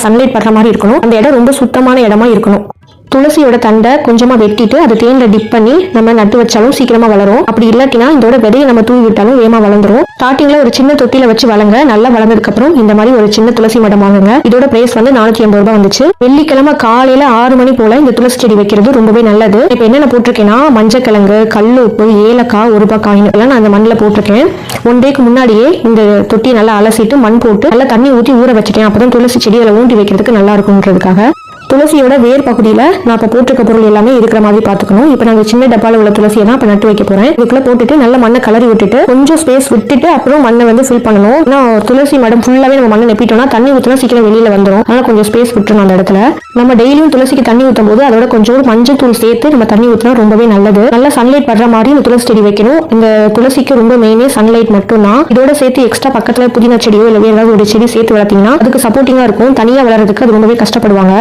Sunlight படுற மாதிரி இருக்கணும். அந்த இடம் ரொம்ப சுத்தமான இடமா இருக்கணும். துளசியோட தண்டை கொஞ்சமா வெட்டிட்டு அது தேன்ல டிப் பண்ணி நம்ம நட்டு வச்சாலும் சீக்கிரமா வளரும். அப்படி இல்லாட்டினா இதோட விதையை நம்ம தூவி விட்டாலும் வேகமா வளர்ந்துரும். ஸ்டார்டிங்ல ஒரு சின்ன தொட்டில வச்சு வளங்க. நல்லா வளர்ந்ததுக்கு அப்புறம் இந்த மாதிரி ஒரு சின்ன துளசி மடம் வாங்குங்க. இதோட பிரைஸ் வந்து 480 ரூபாய் வந்துச்சு. வெள்ளிக்கிழமை காலையில 6 மணி போல இந்த துளசி செடி வைக்கிறது ரொம்பவே நல்லது. இப்ப என்னென்ன போட்டிருக்கேன்னா மஞ்சக்கிழங்கு, கல்லுப்பு, ஏலக்காய், 1 ரூபாய் காயின் எல்லாம் நான் அந்த மண்ணில் போட்டிருக்கேன். 1 டேக்கு முன்னாடியே இந்த தொட்டியை நல்லா அலசிட்டு மண் போட்டு நல்லா தண்ணி ஊற்றி ஊற வச்சுட்டேன். அப்பதான் துளசி செடி அதில் ஊண்டி வைக்கிறதுக்கு நல்லா இருக்கும்ன்றதுக்காக. துளசியோட வேர் பகுதியில நான் இப்ப போட்டிருக்க பொருள் எல்லாமே இருக்கிற மாதிரி பாத்துக்கணும். இப்ப நான் சின்ன டப்பால உள்ள துளசியை தான் இப்ப நட்டு வைக்க போறேன். இதுக்குள்ள போட்டுட்டு நல்ல மண்ணை கலரி விட்டுட்டு கொஞ்சம் ஸ்பேஸ் விட்டுட்டு அப்புறம் மண்ணை வந்து ஃபில் பண்ணணும். ஏன்னா துளசி மடம் ஃபுல்லாவே நம்ம மண்ணை நெப்பிட்டோம்னா தண்ணி ஊற்றினா சீக்கிரம் வெளியில வந்துடும். அதனால கொஞ்சம் ஸ்பேஸ் விட்டுறணும் அந்த இடத்துல. நம்ம டெய்லியும் துளசிக்கு தண்ணி ஊற்றும் போது அதோட கொஞ்சம் மஞ்சள் தூள் சேர்த்து நம்ம தண்ணி ஊற்றினா ரொம்பவே நல்லது. நல்லா சன்லைட் படுற மாதிரி இந்த துளசி செடி வைக்கணும். இந்த துளசிக்கு ரொம்ப மெயினே சன்லைட் மட்டும் தான். இதோட சேர்த்து எக்ஸ்ட்ரா பக்கத்துல புதினா செடியோ இல்லை வேற ஏதாவது ஒரு செடி சேர்த்து வளர்த்தீங்கன்னா அதுக்கு சப்போர்ட்டிங்கா இருக்கும். தனியா வளர்றதுக்கு அது ரொம்பவே கஷ்டப்படுவாங்க.